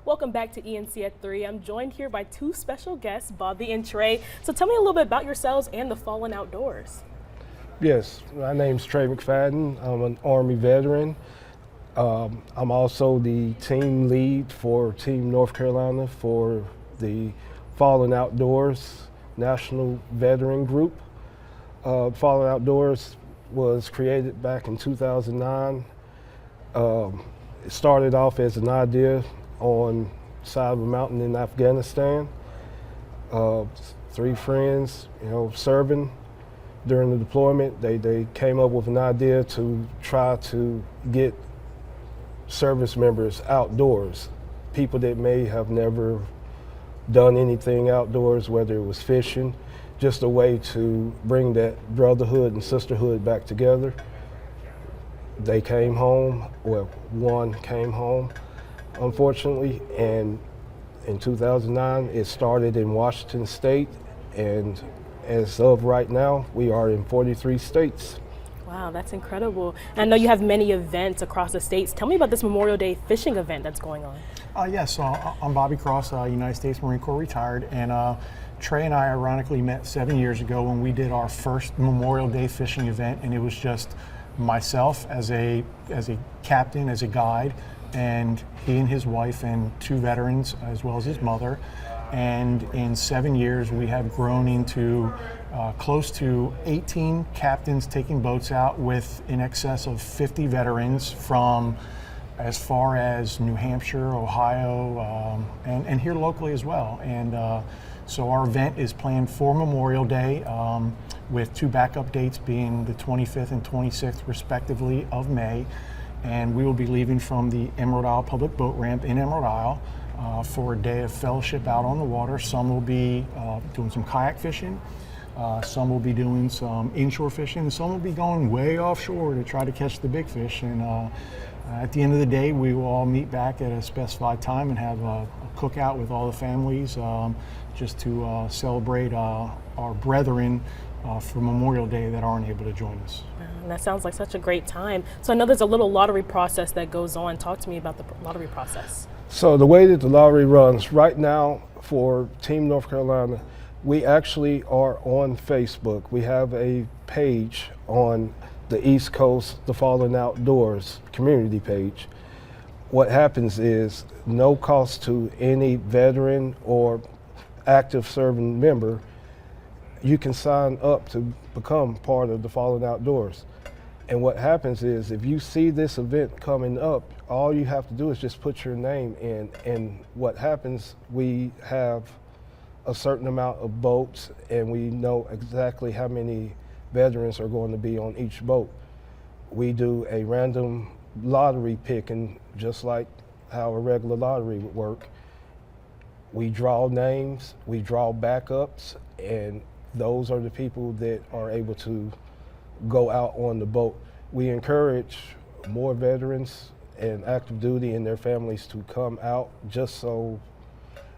Welcome back to ENC at 3. I'm joined here by two special guests, Bobby and Trey. So tell me a little bit about yourselves and the Fallen Outdoors. Yes, my name's Trey McFadden. I'm an Army veteran. I'm also the team lead for Team North Carolina for the Fallen Outdoors National Veteran Group. Fallen Outdoors was created back in 2009. It started off as an idea on the side of a mountain in Afghanistan. Three friends, serving during the deployment, they came up with an idea to try to get service members outdoors, people that may have never done anything outdoors, whether it was fishing, just a way to bring that brotherhood and sisterhood back together. They came home, well, one came home, unfortunately, and in 2009, it started in Washington State, and as of right now, we are in 43 states. Wow, that's incredible. And I know you have many events across the states. Tell me about this Memorial Day fishing event that's going on. Yes, I'm Bobby Cross, United States Marine Corps retired, and Trey and I ironically met 7 years ago when we did our first Memorial Day fishing event, and it was just myself as a captain, as a guide, and he and his wife and two veterans as well as his mother. And in 7 years we have grown into close to 18 captains taking boats out with in excess of 50 veterans from as far as New Hampshire, Ohio, and here locally as well. And so our event is planned for Memorial Day with two backup dates being the 25th and 26th respectively of May. And we will be leaving from the Emerald Isle Public Boat Ramp in Emerald Isle for a day of fellowship out on the water. Some will be doing some kayak fishing, some will be doing some inshore fishing, and some will be going way offshore to try to catch the big fish. And at the end of the day, we will all meet back at a specified time and have a cookout with all the families just to celebrate our brethren for Memorial Day that aren't able to join us. And that sounds like such a great time. So I know there's a little lottery process that goes on. Talk to me about the lottery process. So the way that the lottery runs right now for Team North Carolina, we actually are on Facebook. We have a page on the East Coast, the Fallen Outdoors community page. What happens is no cost to any veteran or active serving member. You can sign up to become part of the Fallen Outdoors. And what happens is if you see this event coming up, all you have to do is just put your name in. And what happens, we have a certain amount of boats and we know exactly how many veterans are going to be on each boat. We do a random lottery picking, just like how a regular lottery would work. We draw names, we draw backups, and those are the people that are able to go out on the boat. We encourage more veterans and active duty and their families to come out just so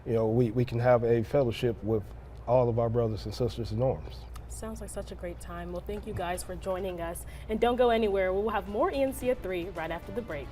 we can have a fellowship with all of our brothers and sisters in arms. Sounds like such a great time. Well, thank you guys for joining us. And don't go anywhere. We'll have more ENC at 3 right after the break.